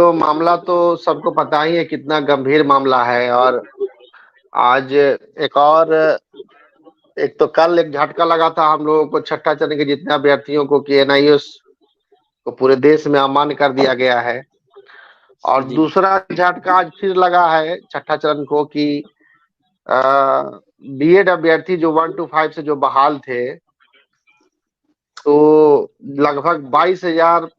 तो मामला तो सबको पता ही है कितना गंभीर मामला है। और आज एक तो कल एक झटका लगा था हम लोगों को छठा चरण के जितने अभ्यर्थियों को कि एनआईओ को पूरे देश में अमान्य कर दिया गया है। और जी। दूसरा झटका आज फिर लगा है छठा चरण को कि बीएड अभ्यर्थी जो 1 to 5 से जो बहाल थे, तो लगभग 22,000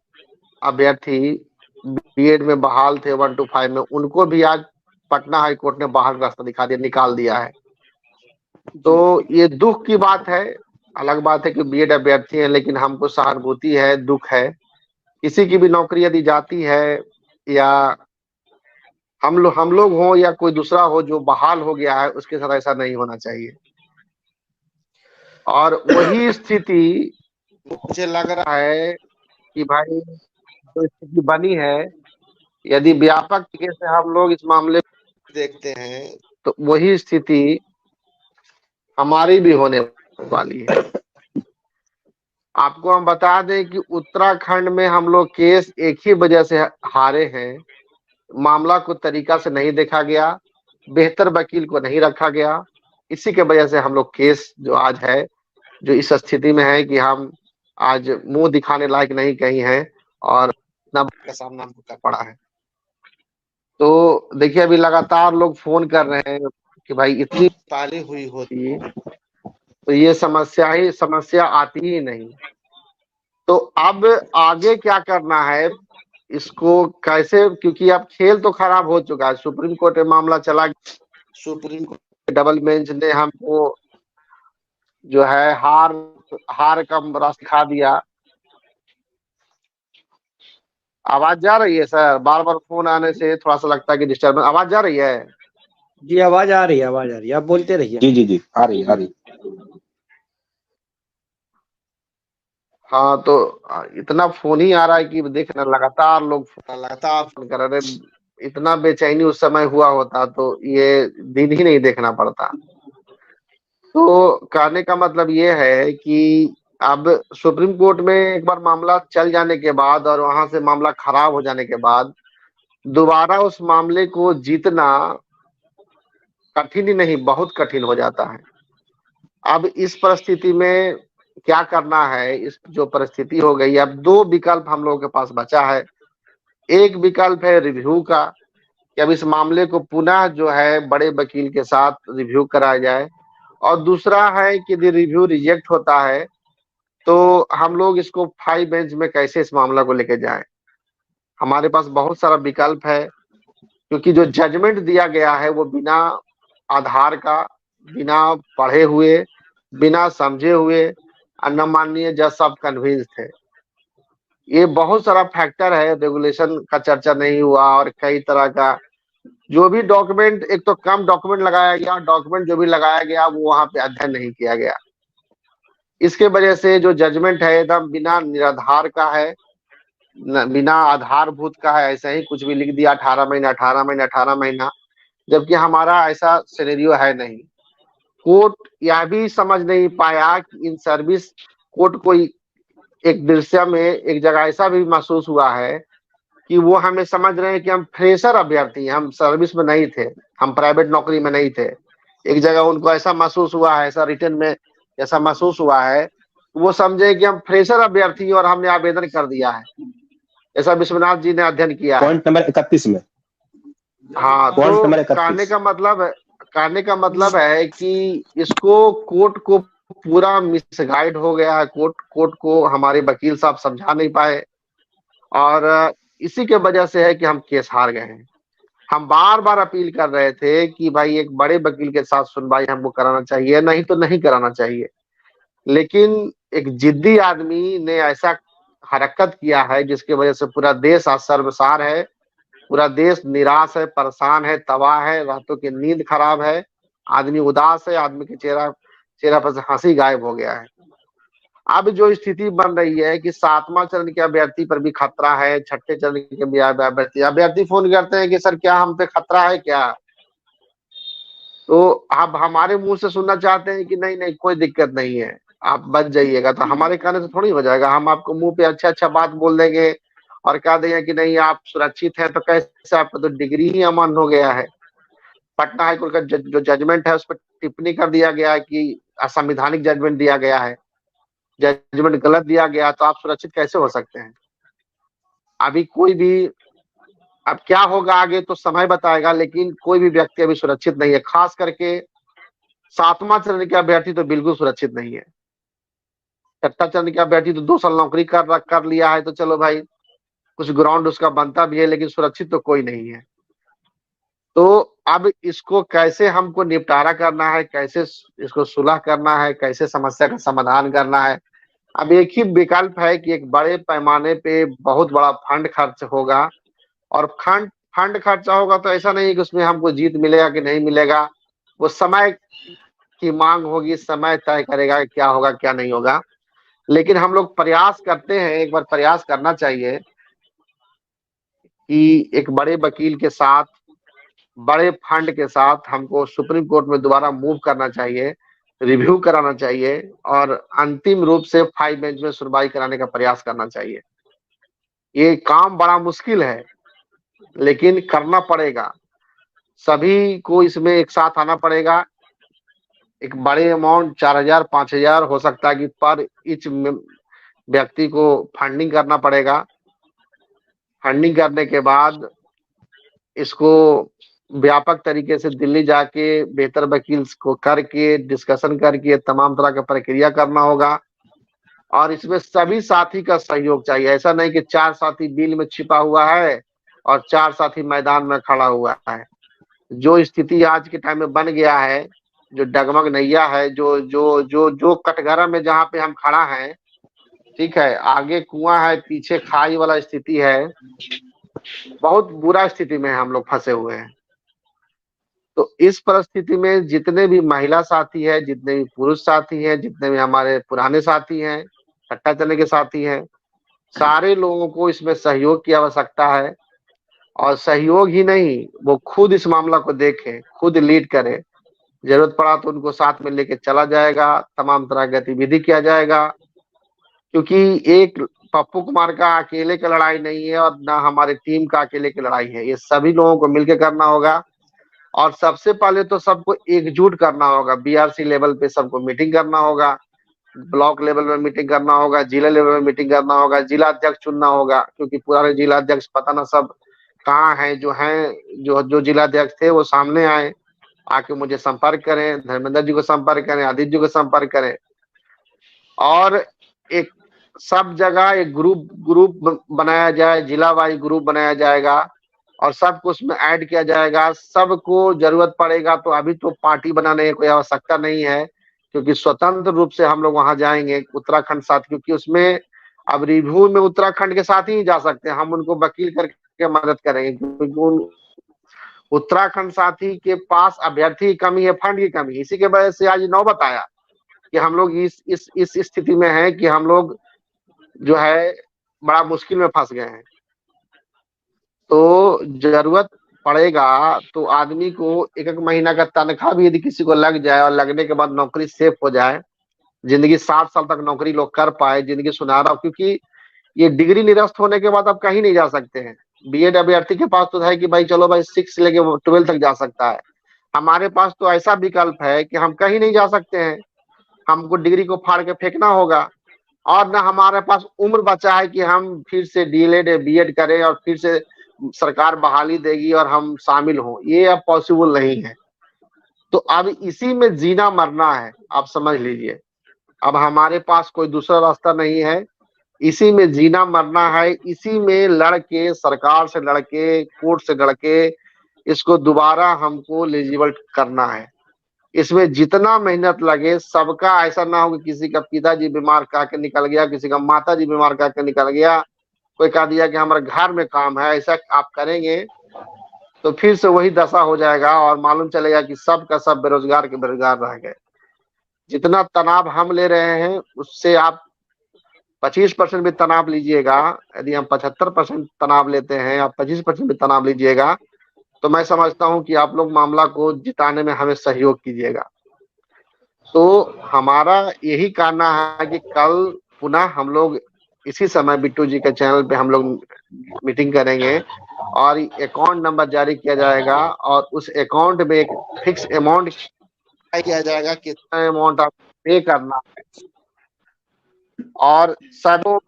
अभ्यर्थी बीएड में बहाल थे 1 to 5 में, उनको भी आज पटना हाई कोर्ट ने बाहर रास्ता दिखा दिया, निकाल दिया है। तो ये दुख की बात है। अलग बात है कि बीएड अभ्यर्थी हैं, लेकिन हमको सहानुभूति है, दुख है। किसी की भी नौकरी यदि जाती है, या हम लोग हो या कोई दूसरा हो जो बहाल हो गया है, उसके साथ ऐसा नहीं होना चाहिए। और वही स्थिति मुझे लग रहा है कि भाई जो स्थिति बनी है, यदि व्यापक तरीके से हम लोग इस मामले को देखते हैं, तो वही स्थिति हमारी भी होने वाली है। आपको हम बता दें कि उत्तराखंड में हम लोग केस एक ही वजह से हारे हैं, मामला को तरीका से नहीं देखा गया, बेहतर वकील को नहीं रखा गया। इसी के वजह से हम लोग केस जो आज है, जो इस स्थिति में है कि हम आज मुंह दिखाने लायक नहीं कहीं है, और इतना का सामना हमको कर पड़ा है। तो देखिए अभी लगातार लोग फोन कर रहे हैं कि भाई इतनी पहले हुई होती तो ये समस्या आती ही नहीं। तो अब आगे क्या करना है, इसको कैसे, क्योंकि अब खेल तो खराब हो चुका है, सुप्रीम कोर्ट में मामला चला, सुप्रीम कोर्ट डबल बेंच ने हमको जो है हार का रास्ता दिखा दिया। आवाज जा रही है सर? बार बार फोन आने से थोड़ा सा लगता है कि डिस्टर्बेंस। आवाज जा रही है? जी आवाज आ रही है, आवाज आ रही है, आप बोलते रहिए। जी जी जी आ रही आ रही। हाँ, तो इतना फोन ही आ रहा है कि देखना, लगातार लोग लगातार फोन कर रहे। इतना बेचैनी उस समय हुआ होता तो ये दिन ही नहीं देखना पड़ता। तो कहने का मतलब ये है कि अब सुप्रीम कोर्ट में एक बार मामला चल जाने के बाद और वहां से मामला खराब हो जाने के बाद दोबारा उस मामले को जीतना कठिन ही नहीं, बहुत कठिन हो जाता है। अब इस परिस्थिति में क्या करना है, इस जो परिस्थिति हो गई, अब दो विकल्प हम लोगों के पास बचा है। एक विकल्प है रिव्यू का, कि अब इस मामले को पुनः जो है बड़े वकील के साथ रिव्यू कराया जाए। और दूसरा है कि यदि रिव्यू रिजेक्ट होता है तो हम लोग इसको 5 बेंच में कैसे इस मामला को लेके जाएं। हमारे पास बहुत सारा विकल्प है, क्योंकि जो जजमेंट दिया गया है वो बिना आधार का, बिना पढ़े हुए, बिना समझे हुए, न माननीय जज साहब कन्विंस थे। ये बहुत सारा फैक्टर है, रेगुलेशन का चर्चा नहीं हुआ, और कई तरह का जो भी डॉक्यूमेंट, एक तो कम डॉक्यूमेंट लगाया गया, डॉक्यूमेंट जो भी लगाया गया वो वहां पे अध्ययन नहीं किया गया। इसके वजह से जो जजमेंट है एकदम बिना निराधार का है, बिना आधारभूत का है, ऐसा ही कुछ भी लिख दिया, 18 महीना 18 महीना 18 महीना, जबकि हमारा ऐसा सिनेरियो है नहीं। कोर्ट यह भी समझ नहीं पाया कि इन सर्विस कोर्ट को एक दृश्य में एक जगह ऐसा भी महसूस हुआ है कि वो हमें समझ रहे हैं कि हम फ्रेशर अभ्यर्थी हैं, हम सर्विस में नहीं थे, हम प्राइवेट नौकरी में नहीं थे। एक जगह उनको ऐसा महसूस हुआ है, ऐसा रिटर्न में ऐसा महसूस हुआ है, वो समझे कि हम फ्रेशर अभ्यर्थी हैं और हमने आवेदन कर दिया है। ऐसा विश्वनाथ जी ने अध्ययन किया है पॉइंट नंबर 31 में। हाँ, तो कहने का मतलब है कि इसको कोर्ट को पूरा मिसगाइड हो गया है। कोर्ट को हमारे वकील साहब समझा नहीं पाए, और इसी के वजह से है कि हम केस हार गए हैं। हम बार बार अपील कर रहे थे कि भाई एक बड़े वकील के साथ सुनवाई हमको कराना चाहिए, नहीं तो नहीं कराना चाहिए। लेकिन एक जिद्दी आदमी ने ऐसा हरकत किया है जिसकी वजह से पूरा देश आज शर्मसार है, पूरा देश निराश है, परेशान है, तबाह है, रातों की नींद खराब है, आदमी उदास है, आदमी के चेहरा पर से हंसी गायब हो गया है। अब जो स्थिति बन रही है कि 7वां चरण के अभ्यर्थी पर भी खतरा है, छठे चरण के भी अभ्यर्थी फोन करते हैं कि सर क्या हम पे खतरा है क्या? तो अब हमारे मुंह से सुनना चाहते हैं कि नहीं नहीं कोई दिक्कत नहीं है, आप बच जाइएगा। तो हमारे कहने से थोड़ी हो जाएगा, हम आपको मुंह पे अच्छा अच्छा बात बोल देंगे और कह देंगे कि नहीं आप सुरक्षित हैं, तो कैसे? आपका तो डिग्री ही अमान्य हो गया है। पटना हाईकोर्ट का जो जजमेंट है उस पर टिप्पणी कर दिया गया है कि असंवैधानिक जजमेंट दिया गया है, जजमेंट गलत दिया गया, तो आप सुरक्षित कैसे हो सकते हैं? अभी कोई भी, अब क्या होगा आगे तो समय बताएगा, लेकिन कोई भी व्यक्ति अभी सुरक्षित नहीं है। खास करके 7वां चरण के अभ्यर्थी तो बिल्कुल सुरक्षित नहीं है। 6ठा चरण के अभ्यर्थी तो 2 साल नौकरी कर लिया है, तो चलो भाई कुछ ग्राउंड उसका बनता भी है, लेकिन सुरक्षित तो कोई नहीं है। तो अब इसको कैसे हमको निपटारा करना है, कैसे इसको सुलह करना है, कैसे समस्या का समाधान करना है? अब एक ही विकल्प है कि एक बड़े पैमाने पे बहुत बड़ा फंड खर्च होगा, और फंड खर्चा होगा तो ऐसा नहीं कि उसमें हमको जीत मिलेगा कि नहीं मिलेगा, वो समय की मांग होगी, समय तय करेगा कि क्या होगा क्या नहीं होगा। लेकिन हम लोग प्रयास करते हैं, एक बार प्रयास करना चाहिए कि एक बड़े वकील के साथ, बड़े फंड के साथ हमको सुप्रीम कोर्ट में दोबारा मूव करना चाहिए, रिव्यू कराना चाहिए, और अंतिम रूप से 5 बेंच में सुनवाई कराने का प्रयास करना चाहिए। ये काम बड़ा मुश्किल है, लेकिन करना पड़ेगा। सभी को इसमें एक साथ आना पड़ेगा। एक बड़े अमाउंट 4000 5000 हो सकता है कि पर ईच व्यक्ति को फंडिंग करना पड़ेगा। फंडिंग करने के बाद इसको व्यापक तरीके से दिल्ली जाके बेहतर वकील को करके डिस्कशन करके तमाम तरह का प्रक्रिया करना होगा, और इसमें सभी साथी का सहयोग चाहिए। ऐसा नहीं कि 4 साथी बिल में छिपा हुआ है और 4 साथी मैदान में खड़ा हुआ है। जो स्थिति आज के टाइम में बन गया है, जो डगमग नैया है, जो जो जो जो कटघरा में जहाँ पे हम खड़ा हैं, ठीक है, आगे कुआं है पीछे खाई वाला स्थिति है। बहुत बुरा स्थिति में हम लोग फंसे हुए हैं। तो इस परिस्थिति में जितने भी महिला साथी है, जितने भी पुरुष साथी हैं, जितने भी हमारे पुराने साथी हैं, 6ठा चरण के साथी हैं, सारे लोगों को इसमें सहयोग की आवश्यकता है। और सहयोग ही नहीं, वो खुद इस मामला को देखें, खुद लीड करें। जरूरत पड़ा तो उनको साथ में लेके चला जाएगा, तमाम तरह की गतिविधि किया जाएगा, क्योंकि एक पप्पू कुमार का अकेले का लड़ाई नहीं है, और ना हमारे टीम का अकेले की लड़ाई है। ये सभी लोगों को मिलकर करना होगा, और सबसे पहले तो सबको एकजुट करना होगा। बीआरसी लेवल पे सबको मीटिंग करना होगा, ब्लॉक लेवल में मीटिंग करना होगा, जिला लेवल में मीटिंग करना होगा, जिला अध्यक्ष चुनना होगा, क्योंकि पुराने जिला अध्यक्ष पता ना सब कहाँ हैं। जो जो जिला अध्यक्ष थे वो सामने आए, आके मुझे संपर्क करें, धर्मेंद्र जी को संपर्क करें, आदित्य जी को संपर्क करें, और एक सब जगह एक ग्रुप बनाया जाए, जिला वाइज ग्रुप बनाया जाएगा, और सबको उसमें ऐड किया जाएगा। सबको जरूरत पड़ेगा तो अभी तो पार्टी बनाने की कोई आवश्यकता नहीं है, क्योंकि स्वतंत्र रूप से हम लोग वहां जाएंगे उत्तराखंड साथ, क्योंकि उसमें अब रिव्यू में उत्तराखंड के साथ ही जा सकते हैं। हम उनको वकील करके मदद करेंगे, क्योंकि उत्तराखंड साथी के पास अभ्यर्थी की कमी है, फंड की कमी है। इसी के वजह से आज नौबत आया कि हम लोग इस स्थिति में हैं कि हम लोग जो है बड़ा मुश्किल में फंस गए हैं। तो जरूरत पड़ेगा तो आदमी को एक महीना का तनख्वाह भी यदि किसी को लग जाए, और लगने के बाद नौकरी सेफ हो जाए, जिंदगी 60 साल तक नौकरी लोग कर पाए, जिंदगी सुनहरा, क्योंकि ये डिग्री निरस्त होने के बाद अब कहीं नहीं जा सकते हैं। बीएड अभ्यर्थी के पास तो है कि भाई चलो भाई 6 से लेके 12 तक जा सकता है। हमारे पास तो ऐसा विकल्प है कि हम कहीं नहीं जा सकते हैं, हमको डिग्री को फाड़ के फेंकना होगा, और ना हमारे पास उम्र बचा है कि हम फिर से डीएलएड बीएड करें और फिर से सरकार बहाली देगी और हम शामिल हों। ये अब पॉसिबल नहीं है। तो अब इसी में जीना मरना है, आप समझ लीजिए। अब हमारे पास कोई दूसरा रास्ता नहीं है, इसी में जीना मरना है। इसी में लड़के, सरकार से लड़के, कोर्ट से लड़के, इसको दोबारा हमको एलिजिबल करना है। इसमें जितना मेहनत लगे सबका, ऐसा ना हो कि किसी का पिताजी बीमार करके निकल गया, किसी का माताजी बीमार करके निकल गया, कोई कह दिया कि हमारे घर में काम है। ऐसा आप करेंगे तो फिर से वही दशा हो जाएगा, और मालूम चलेगा कि सब का सब बेरोजगार के बेरोजगार रह गए। जितना तनाव हम ले रहे हैं उससे आप 25% भी तनाव लीजिएगा। यदि हम 75% तनाव लेते हैं, आप 25% भी तनाव लीजिएगा, तो मैं समझता हूं कि आप लोग मामला को जिताने में हमें सहयोग कीजिएगा। तो हमारा यही कहना है कि कल पुनः हम लोग इसी समय बिट्टू जी के चैनल पे हम लोग मीटिंग करेंगे और अकाउंट नंबर जारी किया जाएगा और उस अकाउंट में एक फिक्स अमाउंट किया जाएगा कितना अमाउंट आप पे करना है और सबको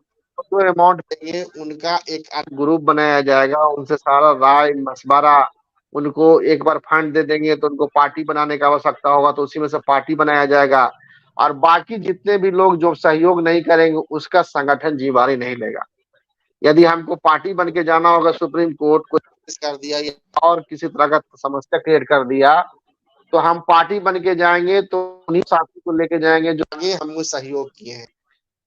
जो अमाउंट देंगे उनका एक ग्रुप बनाया जाएगा, उनसे सारा राय मशवरा, उनको एक बार फंड दे देंगे तो उनको पार्टी बनाने की आवश्यकता होगा तो उसी में से पार्टी बनाया जाएगा और बाकी जितने भी लोग जो सहयोग नहीं करेंगे उसका संगठन जिम्मेदारी नहीं लेगा। यदि हमको पार्टी बन के जाना होगा सुप्रीम कोर्ट को कर दिया या और किसी तरह का समस्या क्रिएट कर दिया तो हम पार्टी बन के जाएंगे तो उन्हीं साथी को लेके जाएंगे जो आगे हमको सहयोग किए हैं।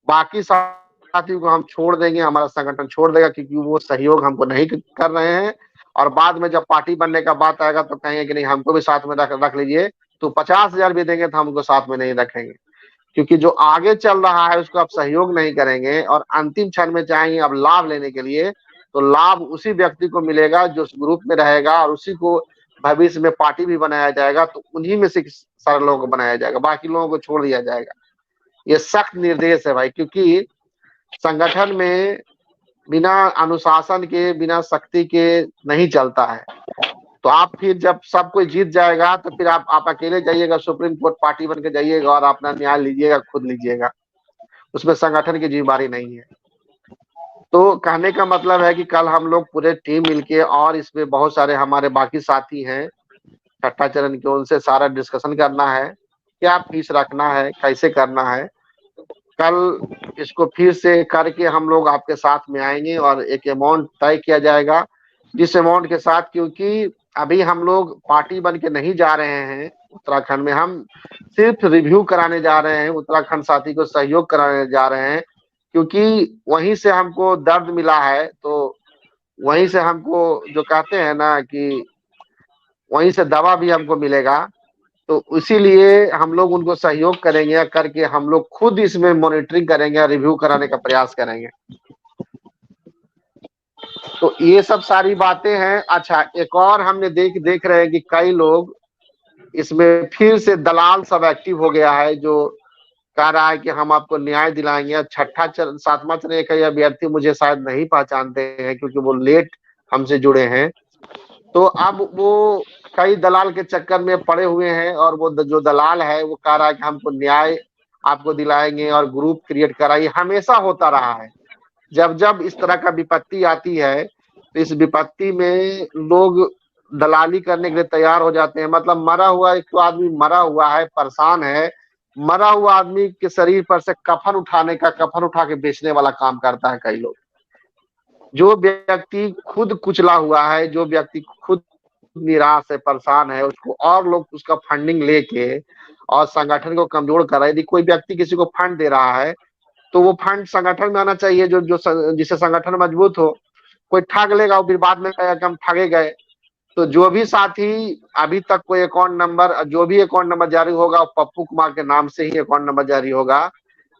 बाकी साथियों को हम छोड़ देंगे, हमारा संगठन छोड़ देगा क्योंकि वो सहयोग हमको नहीं कर रहे हैं और बाद में जब पार्टी बनने का बात आएगा तो कहेंगे कि नहीं हमको भी साथ में रख लीजिए, तो 50,000 भी देंगे तो हमको साथ में नहीं रखेंगे क्योंकि जो आगे चल रहा है उसको आप सहयोग नहीं करेंगे और अंतिम क्षण में चाहेंगे अब लाभ लेने के लिए तो लाभ उसी व्यक्ति को मिलेगा जो उस ग्रुप में रहेगा और उसी को भविष्य में पार्टी भी बनाया जाएगा तो उन्हीं में से सारे लोगों को बनाया जाएगा, बाकी लोगों को छोड़ दिया जाएगा। ये सख्त निर्देश है भाई, क्योंकि संगठन में बिना अनुशासन के बिना शक्ति के नहीं चलता है। तो आप फिर जब सब कोई जीत जाएगा तो फिर आप अकेले जाइएगा सुप्रीम कोर्ट पार्टी बन के जाइएगा और अपना न्याय लीजिएगा, खुद लीजिएगा, उसमें संगठन की जिम्मेदारी नहीं है। तो कहने का मतलब है कि कल हम लोग पूरे टीम मिलके और इसमें बहुत सारे हमारे बाकी साथी हैं छठा चरण के, उनसे सारा डिस्कशन करना है, क्या फीस रखना है, कैसे करना है। कल इसको फिर से करके हम लोग आपके साथ में आएंगे और एक अमाउंट तय किया जाएगा जिस अमाउंट के साथ, क्योंकि अभी हम लोग पार्टी बन के नहीं जा रहे हैं उत्तराखंड में, हम सिर्फ रिव्यू कराने जा रहे हैं, उत्तराखंड साथी को सहयोग कराने जा रहे हैं क्योंकि वहीं से हमको दर्द मिला है, तो वहीं से हमको जो कहते हैं ना कि वहीं से दवा भी हमको मिलेगा, तो इसीलिए हम लोग उनको सहयोग करेंगे करके हम लोग खुद इसमें मॉनिटरिंग करेंगे, रिव्यू कराने का प्रयास करेंगे। तो ये सब सारी बातें हैं। अच्छा, एक और हमने देख रहे हैं कि कई लोग इसमें फिर से दलाल सब एक्टिव हो गया है जो कह रहा है कि हम आपको न्याय दिलाएंगे। छठा चरण सातवां चरण एक अभ्यर्थी मुझे शायद नहीं पहचानते हैं क्योंकि वो लेट हमसे जुड़े हैं, तो अब वो कई दलाल के चक्कर में पड़े हुए हैं और वो जो दलाल है वो कह रहा है कि हमको न्याय आपको दिलाएंगे और ग्रुप क्रिएट कराइए। हमेशा होता रहा है, जब जब इस तरह का विपत्ति आती है तो इस विपत्ति में लोग दलाली करने के लिए तैयार हो जाते हैं। मतलब मरा हुआ एक तो आदमी मरा हुआ है, परेशान है, मरा हुआ आदमी के शरीर पर से कफन उठा के बेचने वाला काम करता है कई लोग। जो व्यक्ति खुद कुचला हुआ है, जो व्यक्ति खुद निराश है, परेशान है, उसको और लोग उसका फंडिंग लेके और संगठन को कमजोर कर रहा है। यदि कोई व्यक्ति किसी को फंड दे रहा है तो वो फंड संगठन में आना चाहिए जो जिससे संगठन मजबूत हो। कोई ठग लेगा वो फिर बाद में कहेगा कि हम ठगे गए। तो जो भी साथी अभी तक कोई अकाउंट नंबर, जो भी अकाउंट नंबर जारी होगा पप्पू कुमार के नाम से ही अकाउंट नंबर जारी होगा,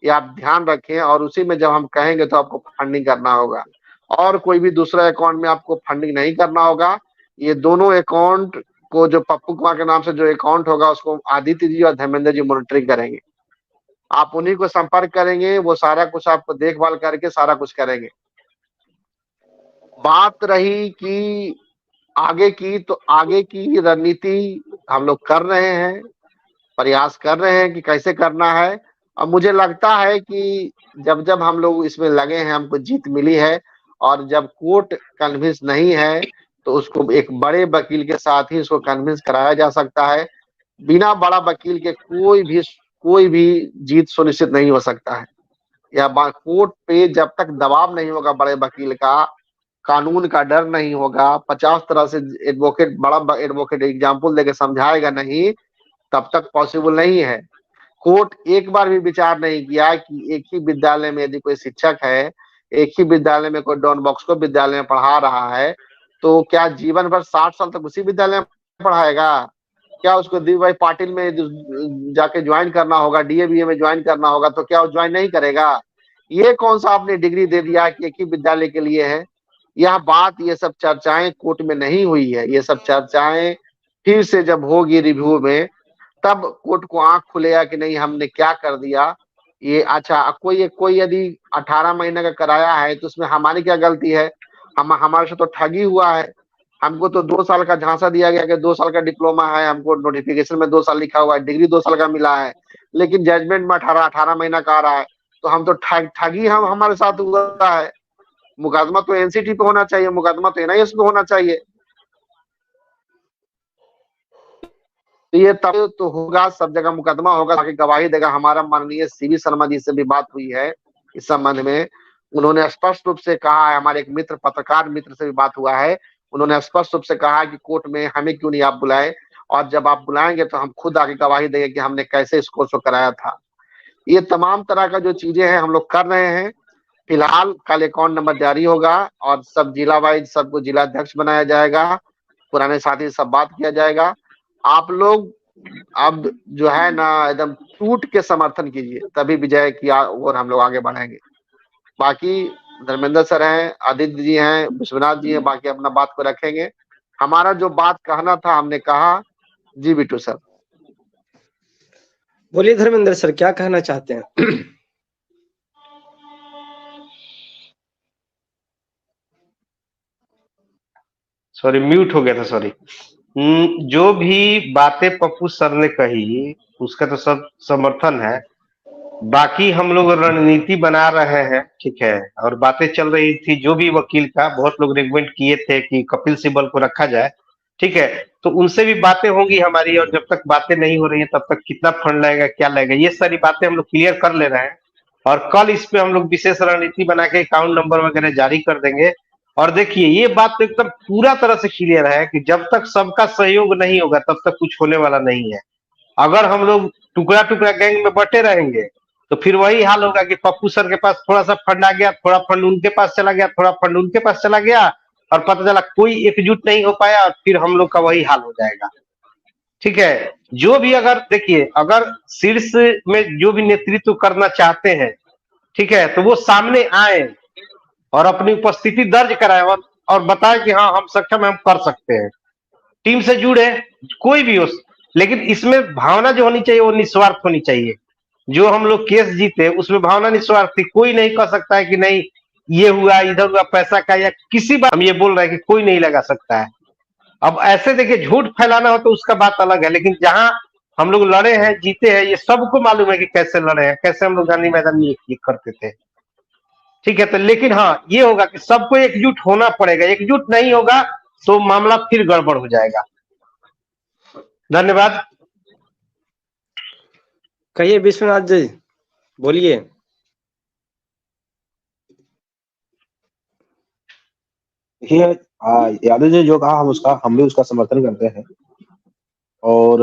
ये आप ध्यान रखें। और उसी में जब हम कहेंगे तो आपको फंडिंग करना होगा और कोई भी दूसरा अकाउंट में आपको फंडिंग नहीं करना होगा। ये दोनों अकाउंट को जो पप्पू कुमार के नाम से जो अकाउंट होगा उसको आदित्य जी और धर्मेंद्र जी मॉनिटरिंग करेंगे। आप उन्हीं को संपर्क करेंगे, वो सारा कुछ आपको देखभाल करके सारा कुछ करेंगे। बात रही कि आगे की, तो आगे की रणनीति हम लोग कर रहे हैं, प्रयास कर रहे हैं कि कैसे करना है। और मुझे लगता है कि जब जब हम लोग इसमें लगे हैं हमको जीत मिली है, और जब कोर्ट कन्विंस नहीं है तो उसको एक बड़े वकील के साथ ही उसको कन्विंस कराया जा सकता है। बिना बड़ा वकील के कोई भी जीत सुनिश्चित नहीं हो सकता है। या कोर्ट पे जब तक दबाव नहीं होगा बड़े वकील का, कानून का डर नहीं होगा, 50 तरह से एडवोकेट, बड़ा एडवोकेट एग्जाम्पल देके समझाएगा नहीं, तब तक पॉसिबल नहीं है। कोर्ट एक बार भी विचार नहीं किया कि एक ही विद्यालय में यदि कोई शिक्षक है, एक ही विद्यालय में कोई डॉन बॉस्को विद्यालय में पढ़ा रहा है, तो क्या जीवन भर 60 साल तक उसी विद्यालय में पढ़ाएगा? क्या उसको दी भाई पाटिल में जाके ज्वाइन करना होगा, डीएवीए में ज्वाइन करना होगा, तो क्या वो ज्वाइन नहीं करेगा? ये कौन सा आपने डिग्री दे दिया कि एक ही विद्यालय के लिए है? यह बात, ये सब चर्चाएं कोर्ट में नहीं हुई है। ये सब चर्चाएं फिर से जब होगी रिव्यू में, तब कोर्ट को आंख खुलेगा कि नहीं हमने क्या कर दिया। ये अच्छा, कोई यदि 18 महीने का कराया है तो उसमें हमारी क्या गलती है? हम हमारे से तो ठगी हुआ है। हमको तो 2 साल का झांसा दिया गया कि 2 साल का डिप्लोमा है, हमको नोटिफिकेशन में 2 साल लिखा हुआ है, डिग्री 2 साल का मिला है, लेकिन जजमेंट में 18 महीना का आ रहा है। तो हम तो ठगी हम हमारे साथ हुआ है। मुकदमा तो एनसीटी पे होना चाहिए, मुकदमा तो एनआईएस पे होना चाहिए। तो ये तब तो होगा, सब जगह मुकदमा होगा, ताकि गवाही देगा। हमारा माननीय सीवी शर्मा जी से भी बात हुई है इस संबंध में। उन्होंने स्पष्ट रूप से कहा है, हमारे एक मित्र, पत्रकार मित्र से भी बात हुआ है, उन्होंने स्पष्ट रूप से कहा कि कोर्ट में हमें क्यों नहीं आप बुलाए, और जब आप बुलाएंगे तो हम खुद आके गवाही देंगे कि हमने कैसे इस कोर्स को कराया था। ये तमाम तरह का जो चीजें हैं हम लोग कर रहे हैं। फिलहाल कल अकाउंट नंबर जारी होगा और सब जिला वाइज सबको जिला अध्यक्ष बनाया जाएगा, पुराने साथी सब बात किया जाएगा। आप लोग अब जो है ना एकदम टूट के समर्थन कीजिए, तभी विजय की और हम लोग आगे बढ़ेंगे। बाकी धर्मेंद्र सर हैं, आदित्य जी हैं, विश्वनाथ जी हैं, बाकी अपना बात को रखेंगे। हमारा जो बात कहना था हमने कहा। जी बिट्टू सर। बोलिए धर्मेंद्र सर, क्या कहना चाहते हैं? सॉरी, म्यूट हो गया था, सॉरी। जो भी बातें पप्पू सर ने कही उसका तो सब समर्थन है। बाकी हम लोग रणनीति बना रहे हैं, ठीक है, और बातें चल रही थी जो भी वकील का, बहुत लोग रिकमेंड किए थे कि कपिल सिब्बल को रखा जाए, ठीक है, तो उनसे भी बातें होंगी हमारी। और जब तक बातें नहीं हो रही है तब तक कितना फंड लगेगा, क्या लगेगा, ये सारी बातें हम लोग क्लियर कर ले रहे हैं। और कल इस पे हम लोग विशेष रणनीति बना के अकाउंट नंबर वगैरह जारी कर देंगे। और देखिए, ये बात तो एकदम पूरा तरह से क्लियर है कि जब तक सबका सहयोग नहीं होगा तब तक कुछ होने वाला नहीं है। अगर हम लोग टुकड़ा टुकड़ा गैंग में बटे रहेंगे तो फिर वही हाल होगा कि पप्पू सर के पास थोड़ा सा फंड आ गया, थोड़ा फंड उनके पास चला गया, थोड़ा फंड उनके पास चला गया, और पता चला कोई एकजुट नहीं हो पाया, और फिर हम लोग का वही हाल हो जाएगा। ठीक है, जो भी, अगर देखिए, अगर शीर्ष में जो भी नेतृत्व करना चाहते हैं, ठीक है, तो वो सामने आए और अपनी उपस्थिति दर्ज कराए और बताए कि हाँ हम सक्षम है, हम कर सकते हैं। टीम से जुड़े, कोई भी हो, लेकिन इसमें भावना जो होनी चाहिए वो निस्वार्थ होनी चाहिए। जो हम लोग केस जीते उसमें भावना निस्वार्थ थी। कोई नहीं कह सकता है कि नहीं ये हुआ, इधर हुआ, पैसा का या किसी बात, हम ये बोल रहे हैं कि कोई नहीं लगा सकता है। अब ऐसे देखिए, झूठ फैलाना हो तो उसका बात अलग है, लेकिन जहां हम लोग लड़े हैं, जीते हैं, ये सबको मालूम है कि कैसे लड़े हैं, कैसे हम लोग गांधी मैदान में ये करते थे। ठीक है, तो लेकिन हाँ ये होगा कि सबको एकजुट होना पड़ेगा। एकजुट नहीं होगा तो मामला फिर गड़बड़ हो जाएगा। धन्यवाद। कहिए विश्वनाथ जी, बोलिए। देखिए, यादव जी जो कहा हम भी उसका समर्थन करते हैं, और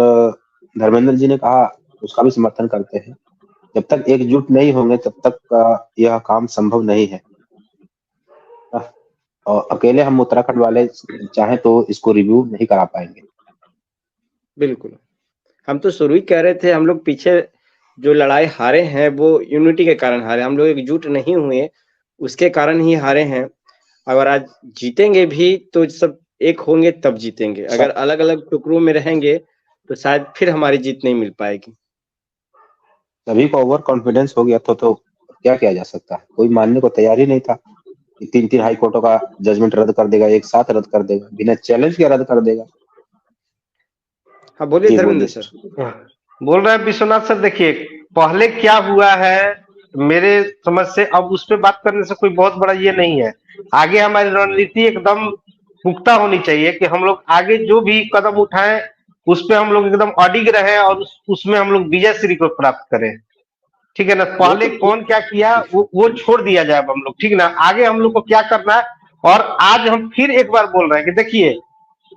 धर्मेंद्र जी ने कहा उसका भी समर्थन करते हैं। जब तक एकजुट नहीं होंगे तब तक यह काम संभव नहीं है। और अकेले हम उत्तराखंड वाले चाहें तो इसको रिव्यू नहीं करा पाएंगे। बिल्कुल, हम तो शुरू ही कह रहे थे, हम लोग पीछे जो लड़ाई हारे हैं वो यूनिटी के कारण हारे, हम लोग एकजुट नहीं हुए, उसके कारण ही हारे हैं। अगर आज जीतेंगे भी तो सब एक होंगे तब जीतेंगे। अगर अलग अलग टुकड़ों में रहेंगे तो शायद फिर हमारी जीत नहीं मिल पाएगी। सभी को ओवर कॉन्फिडेंस हो गया तो क्या किया जा सकता है? कोई मानने को तैयार ही नहीं था कि 3 हाई कोर्टों का जजमेंट रद्द कर देगा, एक साथ रद्द कर देगा, बिना चैलेंज के रद्द कर देगा। हाँ बोलिए धर्मेंद्र सर। बोल रहे हैं विश्वनाथ सर, देखिए पहले क्या हुआ है मेरे समझ से, अब उस पर बात करने से कोई बहुत बड़ा ये नहीं है। आगे हमारी रणनीति एकदम पुख्ता होनी चाहिए कि हम लोग आगे जो भी कदम उठाएं उस पे हम लोग एकदम अडिग रहे और उसमें हम लोग विजय श्री को प्राप्त करें। ठीक है ना, पहले कौन क्या किया वो छोड़ दिया जाए हम लोग, ठीक ना, आगे हम लोग को क्या करना है। और आज हम फिर एक बार बोल रहे हैं कि देखिए,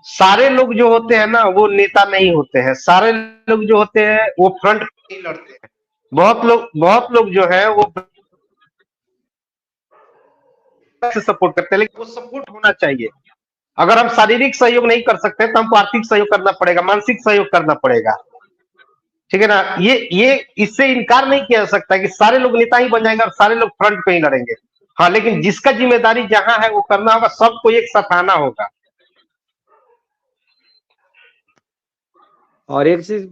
सारे लोग जो होते हैं ना वो नेता नहीं होते हैं, सारे लोग जो होते हैं वो फ्रंट पे ही लड़ते हैं। बहुत लोग जो है वो से सपोर्ट करते हैं, लेकिन वो सपोर्ट होना चाहिए। अगर हम शारीरिक सहयोग नहीं कर सकते तो हमको आर्थिक सहयोग करना पड़ेगा, मानसिक सहयोग करना पड़ेगा। ठीक है ना, ये इससे इनकार नहीं किया जा सकता कि सारे लोग नेता ही बन जाएंगे और सारे लोग फ्रंट पे ही लड़ेंगे। हाँ, लेकिन जिसका जिम्मेदारी जहां है वो करना होगा, सबको एक साथ आना होगा। और एक चीज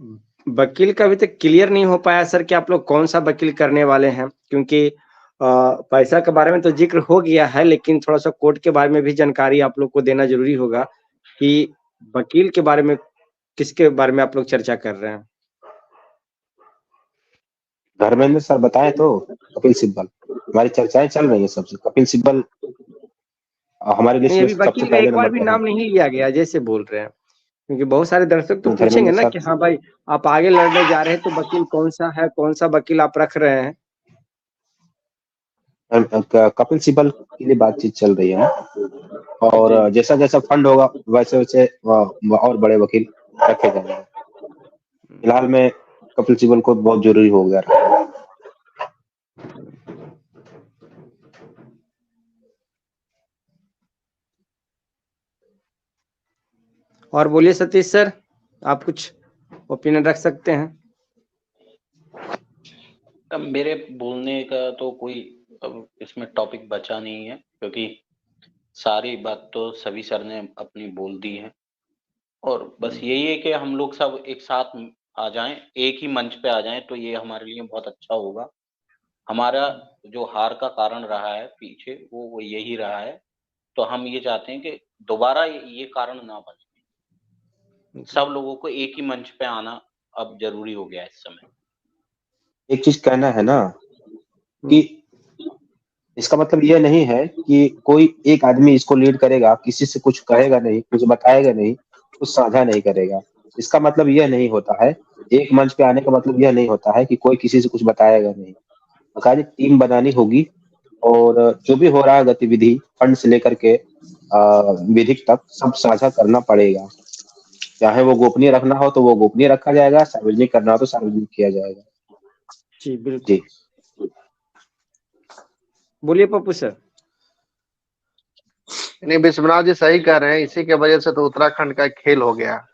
वकील का अभी तक क्लियर नहीं हो पाया सर कि आप लोग कौन सा वकील करने वाले हैं, क्योंकि पैसा के बारे में तो जिक्र हो गया है, लेकिन थोड़ा सा कोर्ट के बारे में भी जानकारी आप लोग को देना जरूरी होगा कि वकील के बारे में किसके बारे में आप लोग चर्चा कर रहे हैं। धर्मेंद्र सर बताएं तो। कपिल सिब्बल, हमारी चर्चाएं चल रही है सबसे। कपिल सिब्बल हमारी लिस्ट नहीं, में अभी सबसे वकील का पहले एक बार नंबर भी पे है। नाम नहीं लिया गया जैसे बोल रहे हैं, क्योंकि बहुत सारे दर्शक तो पूछेंगे धर्मेंद्र ना सर, कि हाँ भाई आप आगे लड़ने जा रहे हैं तो वकील कौन सा है, कौन सा वकील आप रख रहे हैं। कपिल सिब्बल के लिए बातचीत चल रही है और जी। जैसा जैसा फंड होगा वैसे वैसे और बड़े वकील रखे जाएंगे। फिलहाल में कपिल सिब्बल को बहुत जरूरी हो गया। और बोलिए सतीश सर, आप कुछ ओपिनियन रख सकते हैं। अब मेरे बोलने का तो कोई अब इसमें टॉपिक बचा नहीं है, क्योंकि सारी बात तो सभी सर ने अपनी बोल दी है। और बस यही है कि हम लोग सब एक साथ आ जाएं, एक ही मंच पे आ जाएं, तो ये हमारे लिए बहुत अच्छा होगा। हमारा जो हार का कारण रहा है पीछे वो यही रहा है, तो हम ये चाहते हैं कि दोबारा ये कारण ना बने। सब लोगों को एक ही मंच पे आना अब जरूरी हो गया है इस समय। एक चीज कहना है ना कि इसका मतलब यह नहीं है कि कोई एक आदमी इसको लीड करेगा, किसी से कुछ कहेगा नहीं, कुछ बताएगा नहीं, कुछ साझा नहीं करेगा। इसका मतलब यह नहीं होता है, एक मंच पे आने का मतलब यह नहीं होता है कि कोई किसी से कुछ बताएगा नहीं। बाकायदा टीम बनानी होगी और जो भी हो रहा है गतिविधि फंड से लेकर के विधिक तक सब साझा करना पड़ेगा। चाहे वो गोपनीय रखना हो तो वो गोपनीय रखा जाएगा, सार्वजनिक करना हो तो सार्वजनिक किया जाएगा। जी बिल्कुल जी बोलिए पप्पू सर। नहीं, विश्वनाथ जी सही कह रहे हैं, इसी के वजह से तो उत्तराखंड का खेल हो गया।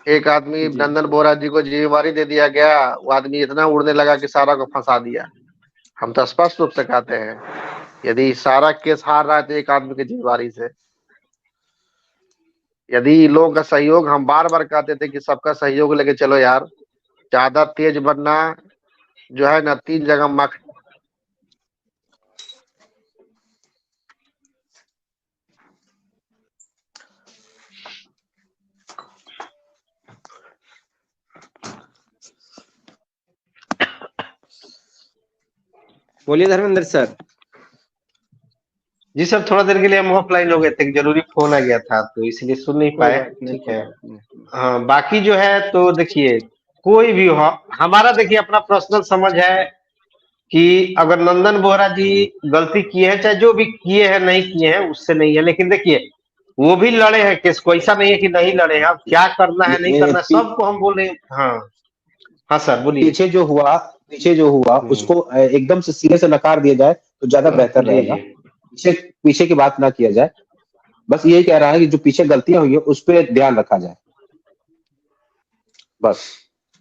एक आदमी जी नंदन बोरा जी को जिम्मेवारी दे दिया गया, वो आदमी इतना उड़ने लगा कि सारा को फंसा दिया। हम तो स्पष्ट रूप से कहते हैं, यदि सारा केस हार रहा है तो एक आदमी की जिम्मेवारी से। यदि लोगों का सहयोग, हम बार बार कहते थे कि सबका सहयोग लेके चलो यार, ज्यादा तेज बनना जो है ना 3 जगह मख। बोलिए धर्मेंद्र सर। जी सर, थोड़ा देर के लिए हम ऑफलाइन हो गए थे, जरूरी फोन आ गया था तो इसलिए सुन नहीं कोई पाए। बात नहीं, ठीक कोई है। बात नहीं। हाँ, बाकी जो है तो देखिए, कोई भी हो, हमारा देखिए अपना पर्सनल समझ है कि अगर नंदन बोहरा जी गलती किए हैं, चाहे जो भी किए हैं नहीं किए हैं उससे नहीं है, लेकिन देखिए वो भी लड़े हैं केस को, ऐसा नहीं है कि नहीं लड़े हैं। अब क्या करना है नहीं करना सबको हम बोले। हाँ हाँ सर बोलिए। पीछे जो हुआ उसको एकदम से सिरे से नकार दिया जाए तो ज्यादा बेहतर जी रहेगा। जी पीछे पीछे की बात ना किया जाए। बस यही कह रहा है कि जो पीछे गलतियां हुई है उस पर ध्यान रखा जाए। बस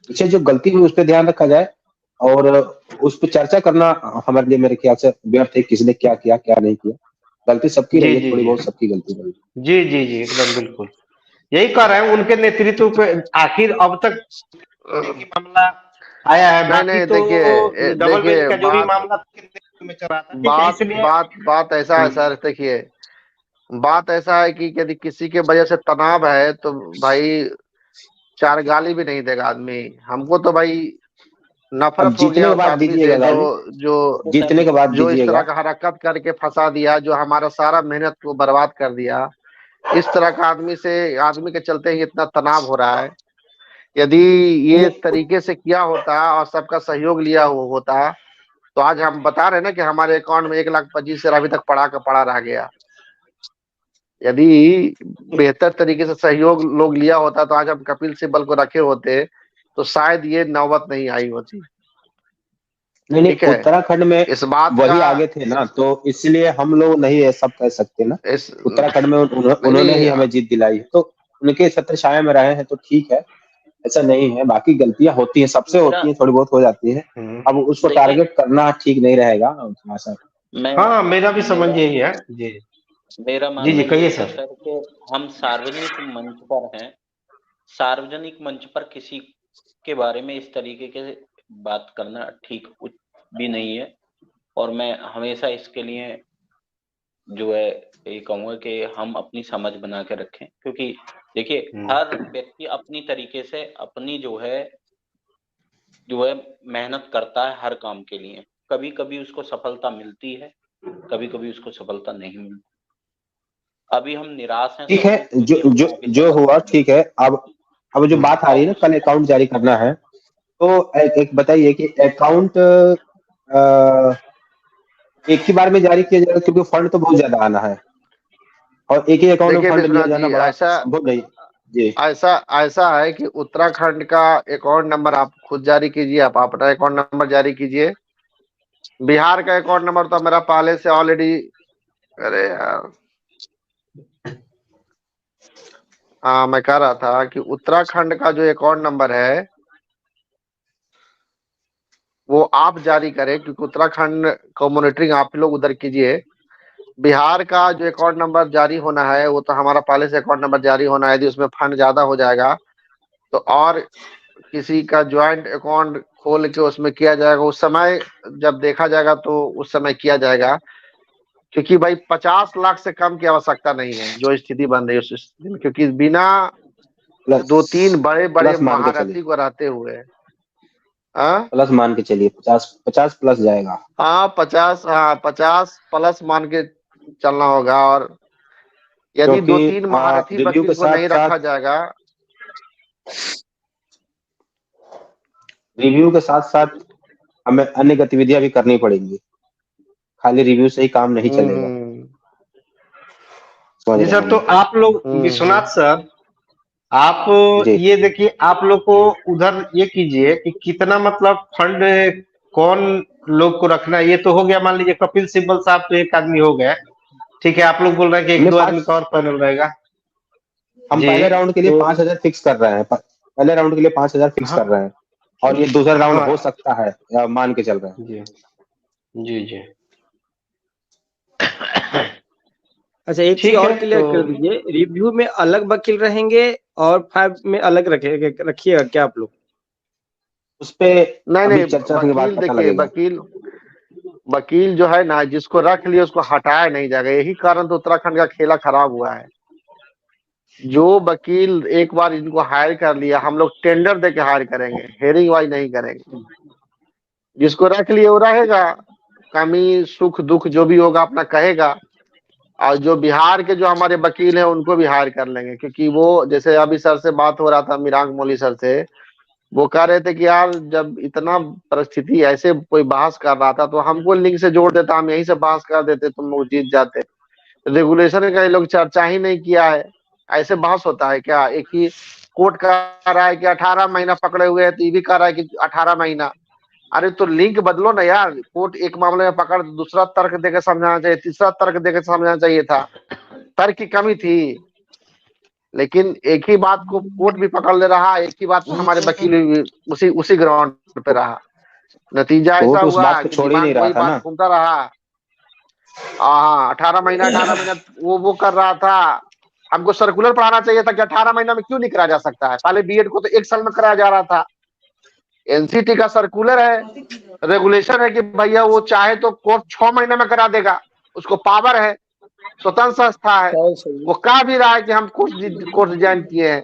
पीछे जो गलती हुई उस पर ध्यान रखा जाए और उस पर चर्चा करना हमारे लिए मेरे ख्याल से व्यर्थ है। किसने क्या किया क्या नहीं किया, गलती सबकी रही जी है, जी थोड़ी जी बहुत सबकी गलती रही है। जी जी जी एकदम बिल्कुल यही कर रहे हैं। उनके नेतृत्व पे आखिर अब तक एक ही मामला आया है, नहीं बाकी नहीं, तो देखिए डबल बेंच देखिए, का जो भी बात मामला के नेतृत्व में चल रहा था। ठीक है, बात इसलिए बात बात ऐसा है सर, देखिए बात ऐसा है कि यदि किसी के वजह से तनाव है तो भाई 4 गाली भी नहीं देगा आदमी। हमको तो भाई अब नफरत हो जीतने गया के उस बाद आदमी दीजिएगा से जो गाली, जो तो सर जीतने के बाद जो इस तरह दीजिएगा। का हरकत करके फंसा दिया, जो हमारा सारा मेहनत को बर्बाद कर दिया। इस तरह का आदमी के चलते ही इतना तनाव हो रहा है। यदि ये तरीके से किया होता और सबका सहयोग लिया होता तो आज हम बता रहे हैं ना कि हमारे अकाउंट में 1,25,000 अभी तक पड़ा का पड़ा रह गया। यदि बेहतर तरीके से सहयोग लोग लिया होता तो आज हम कपिल सिब्बल को रखे होते तो शायद ये नौबत नहीं आई होती। नहीं नहीं, ठीक है, उत्तराखंड में इस बात वही का आगे थे ना, तो इसलिए हम लोग नहीं ये सब कह सकते ना। इस उत्तराखंड में नहीं उन्होंने ही नहीं, हमें जीत दिलाई है, तो उनके छत्र छाया में रहे हैं तो ठीक है। ऐसा नहीं है, बाकी गलतियां होती हैं, सबसे मेरा होती हैं, थोड़ी बहुत हो जाती है। अब उसको देखिए, टारगेट करना ठीक नहीं रहेगा थोड़ा सा। मैं हाँ मेरा भी समझ मेरा यही है। जी मेरा जी मानना जी ये कहिए है सर। सर कि हम सार्वजनिक मंच पर हैं। सार्वजनिक मंच पर किसी के बारे में इस तरीके के बात करना ठीक भी नहीं है। और मैं हमेशा इसके लिए जो है ये कहूँगा कि हम अपनी समझ बना के रखें, क्योंकि देखिए हर व्यक्ति अपनी तरीके से अपनी जो है मेहनत करता है हर काम के लिए। कभी कभी उसको सफलता मिलती है, कभी कभी उसको सफलता नहीं मिलती। अभी हम निराश हैं, ठीक है, जो हुआ ठीक है। अब जो बात आ रही है ना, कल अकाउंट जारी करना है, तो एक बताइए कि अकाउंट एक ही बार में जारी किया जाएगा, क्योंकि फंड तो बहुत ज्यादा आना है और एक ही अकाउंट में फंड लिया जाना बड़ा संभव नहीं जी। ऐसा है कि उत्तराखंड का अकाउंट नंबर आप खुद जारी कीजिए, आप अपना अकाउंट नंबर जारी कीजिए। बिहार का अकाउंट नंबर तो मेरा पहले से ऑलरेडी, अरे यार हाँ मैं कह रहा था कि उत्तराखंड का जो अकाउंट नंबर है वो आप जारी करें, क्योंकि उत्तराखंड को मॉनिटरिंग आप लोग उधर कीजिए। बिहार का जो अकाउंट नंबर जारी होना है वो तो हमारा पहले से अकाउंट नंबर जारी होना है। यदि उसमें फंड ज्यादा हो जाएगा तो और किसी का ज्वाइंट अकाउंट खोल के उसमें किया जाएगा, उस समय जब देखा जाएगा तो उस समय किया जाएगा। क्योंकि भाई 50 लाख से कम की आवश्यकता नहीं है जो स्थिति बन रही है उस स्थिति में, क्योंकि बिना 2-3 बड़े बड़े महारथी को रहते हुए प्लस मान के चलिए 50 प्लस जाएगा। हाँ 50 प्लस मान के चलना होगा। और यदि 2-3 महारथी वकील को नहीं रखा जाएगा, रिव्यू के साथ साथ हमें अन्य गतिविधियां भी करनी पड़ेंगी, खाली रिव्यू से ही काम नहीं चलेगा। जी सर, तो आप लोग विश्वनाथ सर, आप ये देखिए, आप लोग को उधर ये कीजिए कि कितना मतलब फंड कौन लोग को रखना है। ये तो हो गया, मान लीजिए कपिल सिब्बल साहब तो एक आदमी हो गया, ठीक है। आप लोग बोल रहे हैं कि 1-2 आदमी का और पैनल रहेगा। हम पहले राउंड के लिए 5000 फिक्स कर रहे हैं, पहले राउंड के लिए 5000 फिक्स कर रहे हैं, और ये दूसरा राउंड हो सकता है, या मान के चल रहे हैं। जी जी। अच्छा, एक चीज और क्लियर कर दीजिए, रिव्यू में अलग वकील रहेंगे और 5 में अलग रखिएगा क्या आप लोग? उस पे नहीं चर्चा के बाद पता लगेगा। वकील जो है ना, जिसको रख लिया उसको हटाया नहीं जाएगा। यही कारण तो उत्तराखंड का खेला खराब हुआ है। जो वकील एक बार इनको हायर कर लिया, हम लोग टेंडर दे के हायर करेंगे, हेयरिंग वाइज नहीं करेंगे। जिसको रख लिया वो रहेगा, कमी सुख दुख जो भी होगा अपना कहेगा। और जो बिहार के जो हमारे वकील हैं उनको भी हायर कर लेंगे, क्योंकि वो जैसे अभी सर से बात हो रहा था, मिरांग मोली सर से, वो कह रहे थे कि यार जब इतना परिस्थिति ऐसे कोई बहस कर रहा था तो हमको लिंक से जोड़ देता, हम यहीं से बहस कर देते, तुम लोग जीत जाते। रेगुलेशन का ये लोग चर्चा ही नहीं किया है। ऐसे बहस होता है क्या? एक ही कोर्ट कह रहा है कि 18 महीना पकड़े हुए हैं, तो ये भी कह रहा है कि 18 महीना। अरे तो लिंक बदलो ना यार। कोर्ट एक मामले में पकड़, दूसरा तर्क देकर समझाना चाहिए, तीसरा तर्क देकर समझाना चाहिए था। तर्क की कमी थी, लेकिन एक ही बात को कोर्ट भी पकड़ ले रहा, एक ही बात हमारे वकील भी उसी ग्राउंड पे रहा। नतीजा ऐसा हुआ कि दिमाग वही बात घूमता रहा। हाँ 18 महीना वो कर रहा था। हमको सर्कुलर पढ़ाना चाहिए था कि 18 महीना में क्यों नहीं कराया जा सकता है। पहले बीएड को तो 1 साल में कराया जा रहा था। एनसीटी का सर्कुलर है, रेगुलेशन है कि भैया वो चाहे तो कोर्ट 6 महीने में करा देगा, उसको पावर है, स्वतंत्र संस्था है। वो कह भी रहा है कि हम कोर्स डिजाइन किए हैं,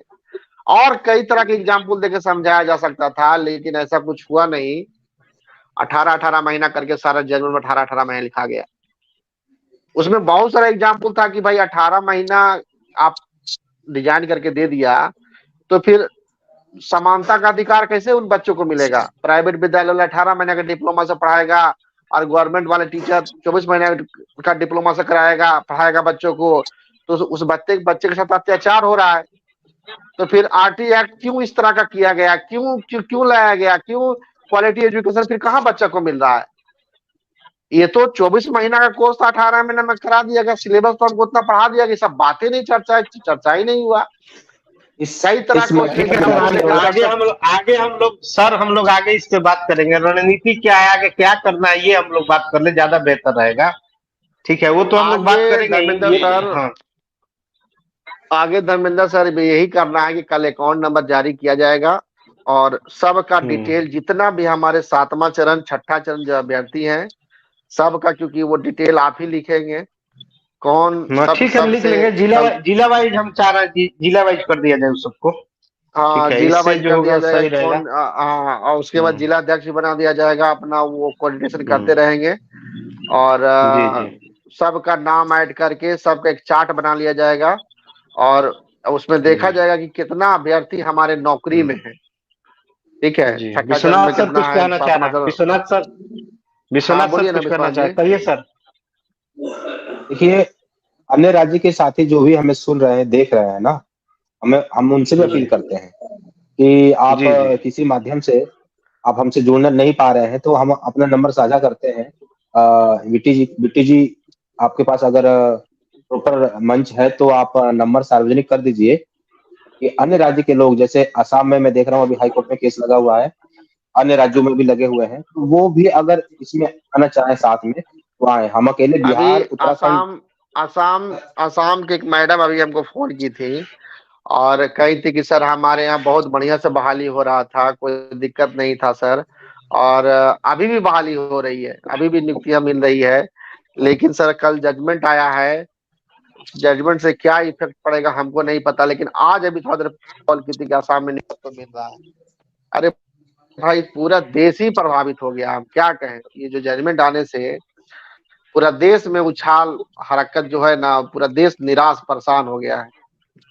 और कई तरह के एग्जाम्पल देकर समझाया जा सकता था, लेकिन ऐसा कुछ हुआ नहीं। 18 महीना करके सारा जजमेंट में 18 महीना लिखा गया। उसमें बहुत सारा एग्जाम्पल था कि भाई 18 महीना आप डिजाइन करके दे दिया तो फिर समानता का अधिकार कैसे उन बच्चों को मिलेगा? प्राइवेट विद्यालय वाला 18 महीने का डिप्लोमा से पढ़ाएगा और गवर्नमेंट वाले टीचर 24 महीने का डिप्लोमा से पढ़ाएगा बच्चों को, तो उस बच्चे के साथ अत्याचार हो रहा है। तो फिर आरटी एक्ट क्यों इस तरह का किया गया? क्यों लाया गया? क्यों क्वालिटी एजुकेशन फिर कहाँ बच्चा को मिल रहा है? ये तो 24 महीना का कोर्स था, 18 महीने में करा दिया गया। सिलेबस तो हमको उतना पढ़ा दिया गया, सब बातें नहीं, चर्चा ही नहीं हुआ। कई तरह आगे हम लोग आगे इस पे बात करेंगे। रणनीति क्या है, आगे क्या करना है, ये हम लोग बात कर ले, ज्यादा बेहतर रहेगा। ठीक है, वो तो हम लोग बात करेंगे। धर्मेंद्र सर, आगे धर्मेंद्र सर यही करना है कि कल अकाउंट नंबर जारी किया जाएगा और सबका डिटेल जितना भी हमारे 7वां चरण 6ठा चरण जो अभ्यर्थी हैं सबका, क्योंकि वो डिटेल आप ही लिखेंगे कौन सब ठीक है, हम लिख लेंगे। जिला वाइज हम चाह रहे हैं कि जिला वाइज कर दिया जाए उस सबको। हाँ, ठीक है, जिला इससे वाइज जो कर होगा दिया जाएगा सही रहेगा। कौन। हाँ, और उसके बाद जिला अध्यक्ष भी बना दिया जाएगा अपना, वो कोऑर्डिनेशन करते रहेंगे। और जी जी सबका नाम ऐड करके सबका एक चार्ट बना लिया जाएगा और उसमें देखा जाएगा कि कितना अभ्यर्थी हमारे नौकरी में है। ठीक है, जी। छठा चरण में विश्वनाथ सर कितना कुछ है, कहना चाह रहे 7वां हैं। चरण। विश्वनाथ सर बोलिए ना कुछ कहना विश्वास चाहे, जी। कहिए सर। देखिए, अन्य राज्य के साथी जो भी हमें सुन रहे हैं, देख रहे हैं ना, हम उनसे भी अपील करते हैं कि आप जी जी किसी माध्यम से आप हमसे जुड़ना नहीं पा रहे हैं तो हम अपना नंबर साझा करते हैं। बिट्टी जी, आपके पास अगर प्रॉपर मंच है तो आप नंबर सार्वजनिक कर दीजिए कि अन्य राज्य के लोग, जैसे असम में मैं देख रहा हूँ अभी हाई कोर्ट में केस लगा हुआ है, अन्य राज्यों में भी लगे हुए हैं, तो वो भी अगर इसमें आना चाहे साथ में तो आए। हम अकेले अभी बिहार, उत्तराखंड। आसाम की एक मैडम अभी हमको फोन की थी और कही थी कि सर हमारे यहाँ बहुत बढ़िया से बहाली हो रहा था, कोई दिक्कत नहीं था सर। और अभी भी बहाली हो रही है, अभी भी नियुक्तियां मिल रही है। लेकिन सर कल जजमेंट आया है, जजमेंट से क्या इफेक्ट पड़ेगा हमको नहीं पता। लेकिन आज अभी थोड़ा देर कॉल की थी कि आसाम में नियुक्ति मिल रहा है। अरे भाई, पूरा देश ही प्रभावित हो गया। हम क्या कहें, ये जो जजमेंट आने से पूरा देश में उछाल हरकत जो है ना, पूरा देश निराश परेशान हो गया है।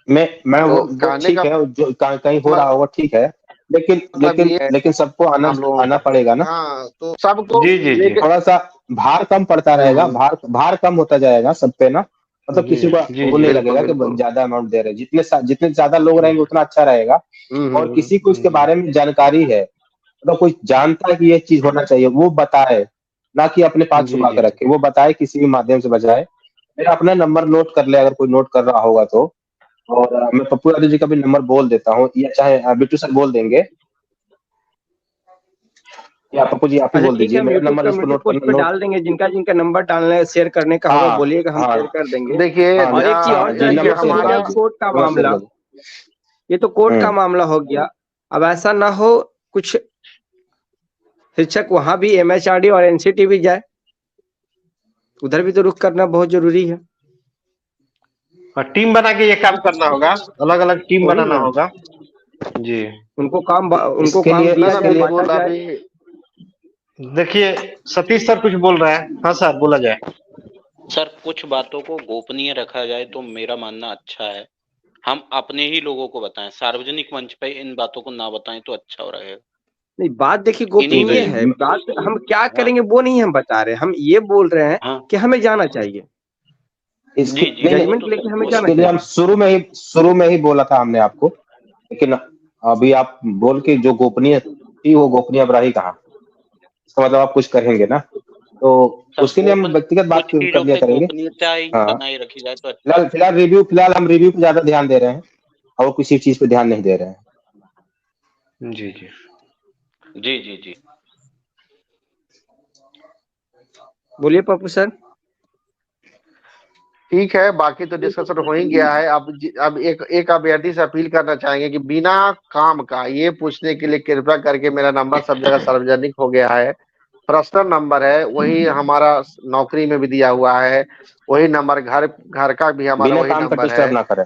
मैं तो वो कहने ठीक का है, जो कहीं हो रहा होगा ठीक है, लेकिन मतलब लेकिन ये है लेकिन सबको आना हम लोगों आना का। पड़ेगा ना। हाँ, तो सबको जी जी जी लेके। थोड़ा सा भार कम पड़ता रहेगा, भार कम होता जाएगा सब पे ना। मतलब जी किसी को जी वो जी नहीं बिल्कुल लगेगा कि बिल्कुल। ज्यादा अमाउंट दे रहे हैं। जितने ज्यादा लोग रहेंगे उतना अच्छा रहेगा। और किसी को इसके हम्म। बारे में जानकारी है, मतलब कोई जानता है कि ये चीज होना चाहिए, वो बताए, ना कि अपने पास जी छुपा जी कर रखे, वो बताए किसी भी माध्यम से बताए। मेरा अपना नंबर नोट कर ले अगर कोई नोट कर रहा होगा तो। और मैं पप्पू यादव जी का भी नंबर बोल देता हूँ, या चाहे बिट्टू सर बोल देंगे, या पप्पू जी आप ही अच्छा बोल ठीक है, दीजिए हम मेरा यूट्यूब नंबर, इसको कम्युनिटी नोट पोस्ट करना पे नोट। डाल देंगे। जिनका जिनका नंबर डालना है, शेयर करने का होगा, हाँ बोलिएगा, हम हाँ शेयर कर देंगे। देखिए और एक चीज और जी, सर, ये देखिए नंबर तो शेयर हो कर गया हमारा दीजिए, कोर्ट का नंबर शेयर मामला। कर दीजिए। ये तो कोर्ट का हम्म। मामला हो गया। अब ऐसा ना हो कुछ शिक्षक वहां भी एमएचआरडी और एनसीटी भी जाए, उधर भी तो रुख करना बहुत जरूरी है। और टीम बना के ये काम करना होगा, अलग अलग टीम वही बनाना ना, होगा। जी। उनको काम ना दिया ना इसके जाए, लिए बांटा बिल्कुल। जाए। अभी देखिए, सतीश सर कुछ बोल रहे हैं। हाँ सर, बोला जाए। सर कुछ बातों को गोपनीय रखा जाए तो मेरा मानना अच्छा है। हम अपने ही लोगों को बताएं, सार्वजनिक मंच पे इन बातों को ना बताएं तो अच्छा रहेगा। नहीं, बात देखिए इन्हीं गोपनीय पे। है। बात हम क्या हाँ करेंगे वो नहीं हम बता रहे, हम ये बोल रहे हैं हाँ कि हमें जाना चाहिए, इसके जी जी, नहीं नहीं, वो जजमेंट तो लेके हमें वो तो जाना इसके लिए हम चाहिए। शुरू में ही बोला था हमने आपको, लेकिन अभी आप बोल के जो गोपनीय थी वो गोपनीय अब रही कहाँ। इसका मतलब आप कुछ करेंगे ना, तो सब उसके लिए हम गोपन व्यक्तिगत बात कुछ कर चीजों लिया पे करेंगे। गोपनीयता ही हाँ, बनाए रखी जाए तो अच्छा फिलहाल है। फिलहाल हम रिव्यू पे ज्यादा ध्यान दे रहे हैं और किसी चीज पे ध्यान नहीं दे रहे हैं। जी जी जी जी जी। बोलिए पप्पू सर। ठीक है, बाकी तो डिस्कशन हो ही गया है। अब एक अभ्यर्थी से अपील करना चाहेंगे कि बिना काम का ये पूछने के लिए कृपया करके, मेरा नंबर सब जगह सार्वजनिक हो गया है, पर्सनल नंबर है, वही हमारा नौकरी में भी दिया हुआ है, वही नंबर घर घर का भी हमारा बिना वही काम का नंबर डिस्टर्ब है। ना करें।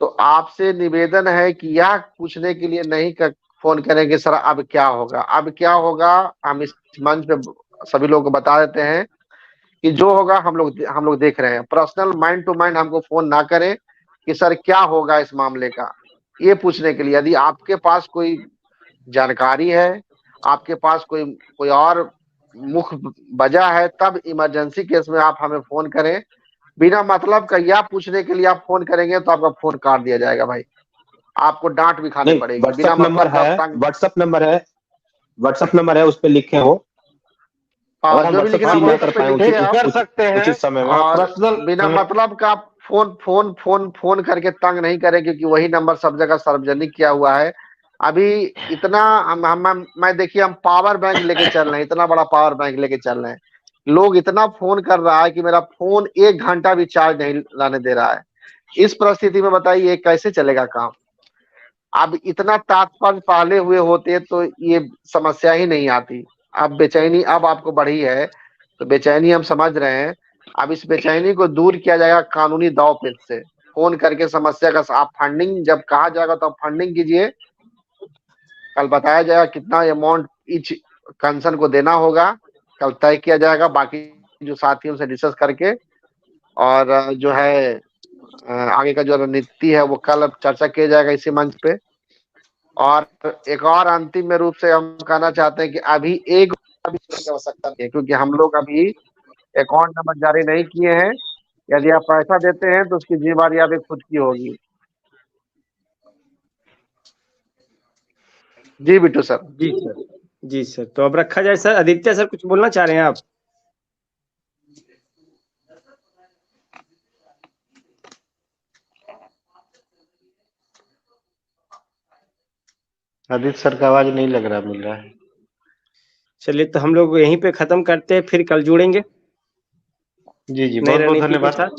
तो आपसे निवेदन है कि यह पूछने के लिए नहीं फोन करेंगे सर अब क्या होगा, अब क्या होगा। हम इस मंच पे सभी लोगों को बता देते हैं कि जो होगा हम लोग देख रहे हैं। पर्सनल माइंड टू माइंड हमको फोन ना करें कि सर क्या होगा इस मामले का, ये पूछने के लिए। यदि आपके पास कोई जानकारी है, आपके पास कोई कोई और मुख्य वजह है, तब इमरजेंसी केस में आप हमें फोन करें। बिना मतलब का यह पूछने के लिए आप फोन करेंगे तो आपका फोन काट दिया जाएगा भाई, आपको डांट भी खानी नहीं, पड़ेगी बिना व्हाट्सएप नंबर मतलब का है, तंग। व्हाट्सएप नंबर है, उस पर लिखे हो। हाँ, अगर हम जो भी व्हाट्सएप लिखना रिसीव है ना कर व्हाट्सएप पे पाए लिखिए आप। कर सकते हैं। उचित समय में। और पर्सनल। बिना मतलब का आप फोन करके तंग नहीं करें, क्योंकि वही नंबर सब जगह सार्वजनिक किया हुआ है। अभी इतना मैं देखिए, हम पावर बैंक लेके चल रहे हैं, इतना बड़ा पावर बैंक लेके चल रहे हैं। लोग इतना फोन कर रहा है कि मेरा फोन 1 घंटा भी चार्ज नहीं लाने दे रहा है। इस परिस्थिति में बताइए कैसे चलेगा काम। अब इतना तात्पर्य पहले हुए होते तो ये समस्या ही नहीं आती। अब बेचैनी अब आपको बढ़ी है, तो बेचैनी हम समझ रहे हैं। अब इस बेचैनी को दूर किया जाएगा कानूनी दाव पेच से, फोन करके समस्या का आप फंडिंग जब कहा जाएगा तो आप फंडिंग कीजिए। कल बताया जाएगा कितना अमाउंट ईच कंसर्न को देना होगा, कल तय किया जाएगा बाकी जो साथियों से डिस्कस करके, और जो है आगे का जो रणनीति है वो कल चर्चा किया जाएगा इसी मंच पे। और एक और अंतिम में रूप से हम कहना चाहते हैं कि अभी एक की आवश्यकता नहीं है, क्योंकि हम लोग अभी अकाउंट नंबर जारी नहीं किए हैं। यदि आप पैसा देते हैं तो उसकी जिम्मेदारी आपकी खुद की होगी। जी बिट्टू सर। जी सर, जी सर, तो अब रखा जाए सर। आदित्य सर कुछ बोलना चाह रहे हैं आप? आदित्य सर का आवाज नहीं लग रहा मिल रहा है। चलिए तो हम लोग यहीं पे खत्म करते हैं, फिर कल जुड़ेंगे जी जी, नई बहुत बहुत रणनीति के धन्यवाद। साथ।